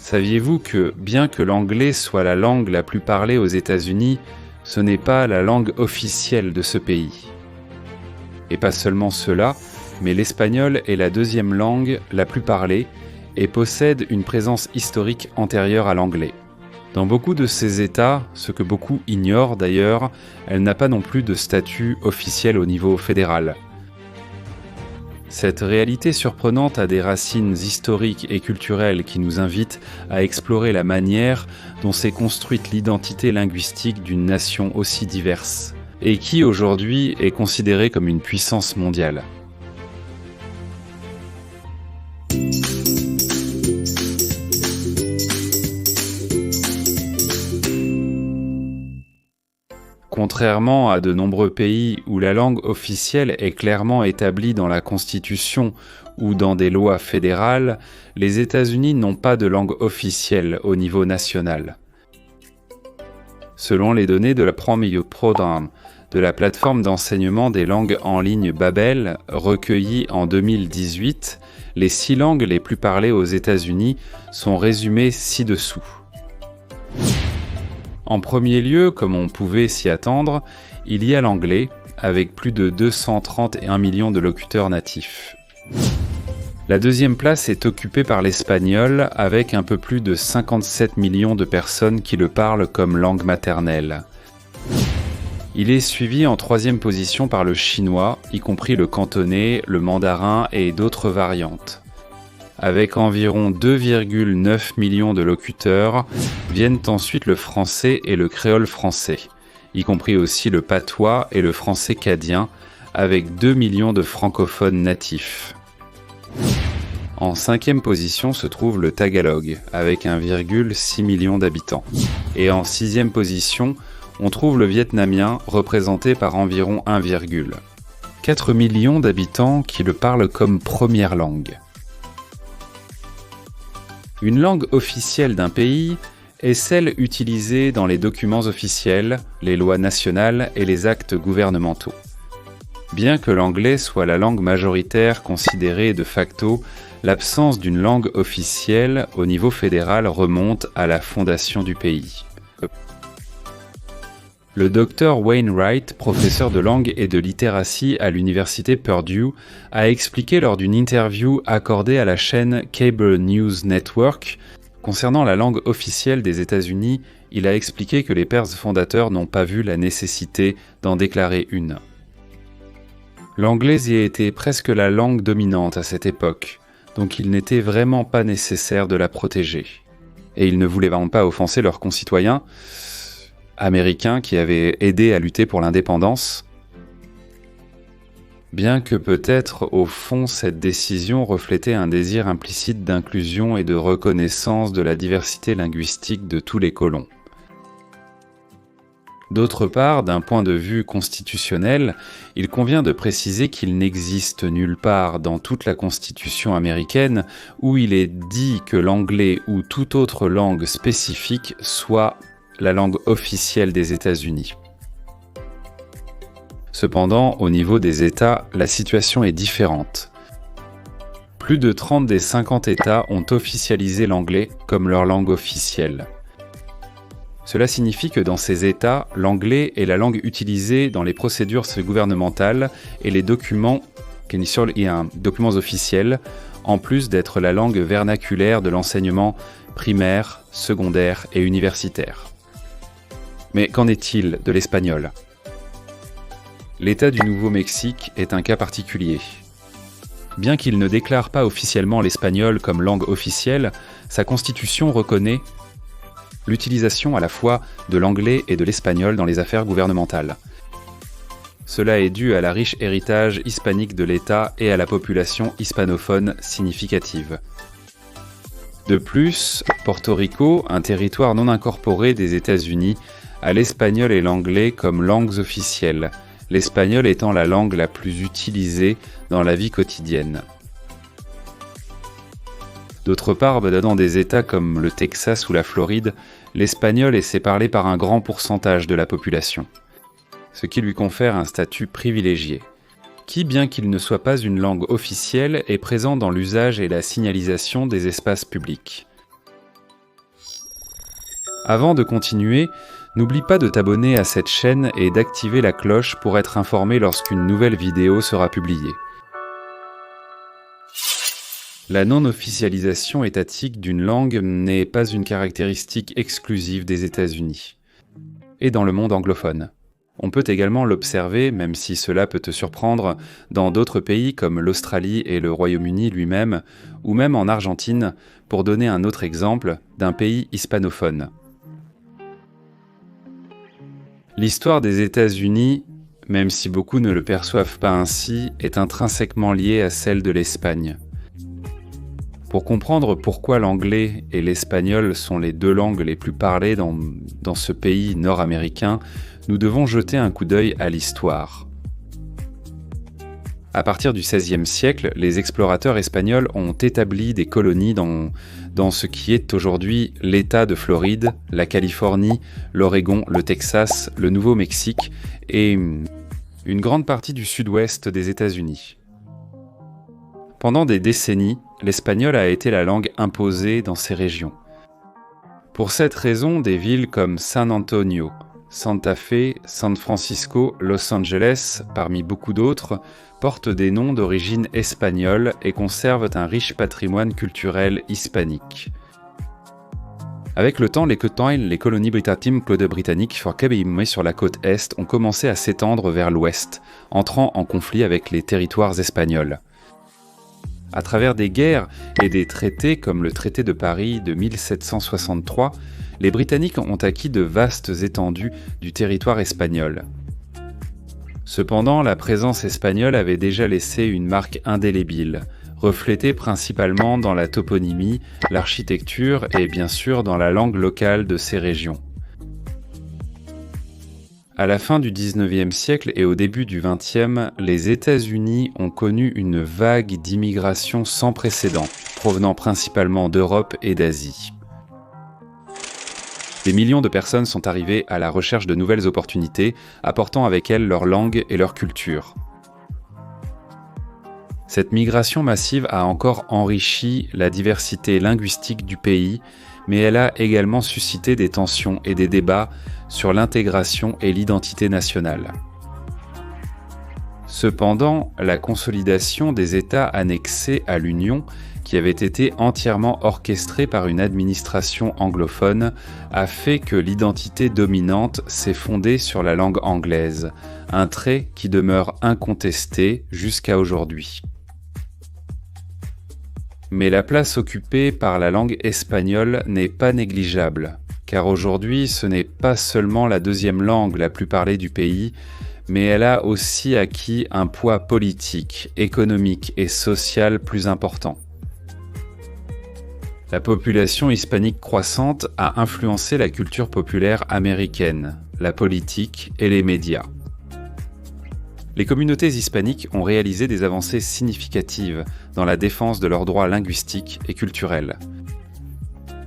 Saviez-vous que, bien que l'anglais soit la langue la plus parlée aux États-Unis, ce n'est pas la langue officielle de ce pays? Et pas seulement cela, mais l'espagnol est la deuxième langue la plus parlée et possède une présence historique antérieure à l'anglais. Dans beaucoup de ces États, ce que beaucoup ignorent d'ailleurs, elle n'a pas non plus de statut officiel au niveau fédéral. Cette réalité surprenante a des racines historiques et culturelles qui nous invitent à explorer la manière dont s'est construite l'identité linguistique d'une nation aussi diverse, et qui aujourd'hui est considérée comme une puissance mondiale. Contrairement à de nombreux pays où la langue officielle est clairement établie dans la Constitution ou dans des lois fédérales, les États-Unis n'ont pas de langue officielle au niveau national. Selon les données de la Prometheus Program, de la plateforme d'enseignement des langues en ligne Babel, recueillies en 2018, les 6 langues les plus parlées aux États-Unis sont résumées ci-dessous. En premier lieu, comme on pouvait s'y attendre, il y a l'anglais, avec plus de 231 millions de locuteurs natifs. La deuxième place est occupée par l'espagnol, avec un peu plus de 57 millions de personnes qui le parlent comme langue maternelle. Il est suivi en troisième position par le chinois, y compris le cantonais, le mandarin et d'autres variantes. Avec environ 2,9 millions de locuteurs, viennent ensuite le français et le créole français, y compris aussi le patois et le français cadien, avec 2 millions de francophones natifs. En cinquième position se trouve le tagalog, avec 1,6 million d'habitants. Et en sixième position, on trouve le vietnamien, représenté par environ 1,4 million d'habitants qui le parlent comme première langue. Une langue officielle d'un pays est celle utilisée dans les documents officiels, les lois nationales et les actes gouvernementaux. Bien que l'anglais soit la langue majoritaire considérée de facto, l'absence d'une langue officielle au niveau fédéral remonte à la fondation du pays. Le Dr Wainwright, professeur de langue et de littératie à l'université Purdue, a expliqué lors d'une interview accordée à la chaîne Cable News Network concernant la langue officielle des États-Unis. Il a expliqué que les pères fondateurs n'ont pas vu la nécessité d'en déclarer une. L'anglais y était presque la langue dominante à cette époque, donc il n'était vraiment pas nécessaire de la protéger. Et ils ne voulaient vraiment pas offenser leurs concitoyens américains qui avaient aidé à lutter pour l'indépendance. Bien que peut-être, au fond, cette décision reflétait un désir implicite d'inclusion et de reconnaissance de la diversité linguistique de tous les colons. D'autre part, d'un point de vue constitutionnel, il convient de préciser qu'il n'existe nulle part dans toute la Constitution américaine où il est dit que l'anglais ou toute autre langue spécifique soit la langue officielle des États-Unis. Cependant, au niveau des États, la situation est différente. Plus de 30 des 50 États ont officialisé l'anglais comme leur langue officielle. Cela signifie que dans ces États, l'anglais est la langue utilisée dans les procédures gouvernementales et les documents officiels, en plus d'être la langue vernaculaire de l'enseignement primaire, secondaire et universitaire. Mais qu'en est-il de l'espagnol ? L'État du Nouveau-Mexique est un cas particulier. Bien qu'il ne déclare pas officiellement l'espagnol comme langue officielle, sa constitution reconnaît l'utilisation à la fois de l'anglais et de l'espagnol dans les affaires gouvernementales. Cela est dû à la riche héritage hispanique de l'État et à la population hispanophone significative. De plus, Porto Rico, un territoire non incorporé des États-Unis, a l'espagnol et l'anglais comme langues officielles, l'espagnol étant la langue la plus utilisée dans la vie quotidienne. D'autre part, dans des États comme le Texas ou la Floride, l'espagnol est parlé par un grand pourcentage de la population, ce qui lui confère un statut privilégié, qui, bien qu'il ne soit pas une langue officielle, est présent dans l'usage et la signalisation des espaces publics. Avant de continuer, n'oublie pas de t'abonner à cette chaîne et d'activer la cloche pour être informé lorsqu'une nouvelle vidéo sera publiée. La non-officialisation étatique d'une langue n'est pas une caractéristique exclusive des États-Unis et dans le monde anglophone. On peut également l'observer, même si cela peut te surprendre, dans d'autres pays comme l'Australie et le Royaume-Uni lui-même, ou même en Argentine, pour donner un autre exemple d'un pays hispanophone. L'histoire des États-Unis, même si beaucoup ne le perçoivent pas ainsi, est intrinsèquement liée à celle de l'Espagne. Pour comprendre pourquoi l'anglais et l'espagnol sont les deux langues les plus parlées dans ce pays nord-américain, nous devons jeter un coup d'œil à l'histoire. À partir du XVIe siècle, les explorateurs espagnols ont établi des colonies dans ce qui est aujourd'hui l'État de Floride, la Californie, l'Oregon, le Texas, le Nouveau-Mexique et une grande partie du sud-ouest des États-Unis. Pendant des décennies, l'espagnol a été la langue imposée dans ces régions. Pour cette raison, des villes comme San Antonio, Santa Fe, San Francisco, Los Angeles, parmi beaucoup d'autres, portent des noms d'origine espagnole et conservent un riche patrimoine culturel hispanique. Avec le temps, les colonies britanniques forcabimées sur la côte est ont commencé à s'étendre vers l'ouest, entrant en conflit avec les territoires espagnols. À travers des guerres et des traités comme le traité de Paris de 1763, les Britanniques ont acquis de vastes étendues du territoire espagnol. Cependant, la présence espagnole avait déjà laissé une marque indélébile, reflétée principalement dans la toponymie, l'architecture et bien sûr dans la langue locale de ces régions. À la fin du XIXe siècle et au début du XXe, les États-Unis ont connu une vague d'immigration sans précédent, provenant principalement d'Europe et d'Asie. Des millions de personnes sont arrivées à la recherche de nouvelles opportunités, apportant avec elles leur langue et leur culture. Cette migration massive a encore enrichi la diversité linguistique du pays, mais elle a également suscité des tensions et des débats sur l'intégration et l'identité nationale. Cependant, la consolidation des États annexés à l'Union, qui avait été entièrement orchestrée par une administration anglophone, a fait que l'identité dominante s'est fondée sur la langue anglaise, un trait qui demeure incontesté jusqu'à aujourd'hui. Mais la place occupée par la langue espagnole n'est pas négligeable, car aujourd'hui ce n'est pas seulement la deuxième langue la plus parlée du pays, mais elle a aussi acquis un poids politique, économique et social plus important. La population hispanique croissante a influencé la culture populaire américaine, la politique et les médias. Les communautés hispaniques ont réalisé des avancées significatives dans la défense de leurs droits linguistiques et culturels.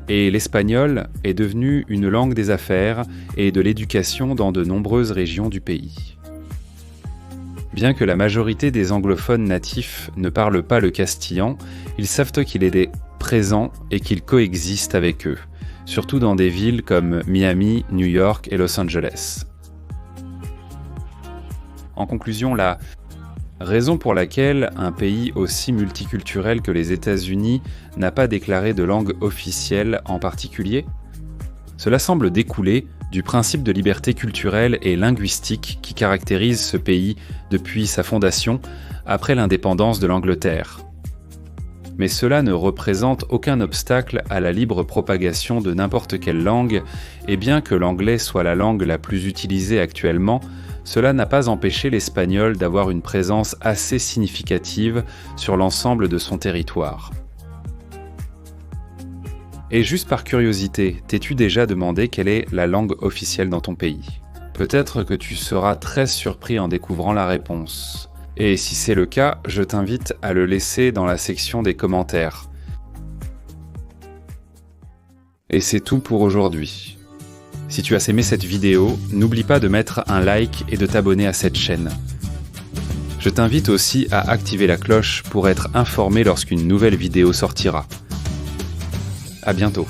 Et l'espagnol est devenu une langue des affaires et de l'éducation dans de nombreuses régions du pays. Bien que la majorité des anglophones natifs ne parlent pas le castillan, ils savent qu'il est présent et qu'il coexiste avec eux, surtout dans des villes comme Miami, New York et Los Angeles. En conclusion, la raison pour laquelle un pays aussi multiculturel que les États-Unis n'a pas déclaré de langue officielle en particulier, cela semble découler du principe de liberté culturelle et linguistique qui caractérise ce pays depuis sa fondation après l'indépendance de l'Angleterre. Mais cela ne représente aucun obstacle à la libre propagation de n'importe quelle langue, et bien que l'anglais soit la langue la plus utilisée actuellement, cela n'a pas empêché l'espagnol d'avoir une présence assez significative sur l'ensemble de son territoire. Et juste par curiosité, t'es-tu déjà demandé quelle est la langue officielle dans ton pays ? Peut-être que tu seras très surpris en découvrant la réponse. Et si c'est le cas, je t'invite à le laisser dans la section des commentaires. Et c'est tout pour aujourd'hui. Si tu as aimé cette vidéo, n'oublie pas de mettre un like et de t'abonner à cette chaîne. Je t'invite aussi à activer la cloche pour être informé lorsqu'une nouvelle vidéo sortira. À bientôt.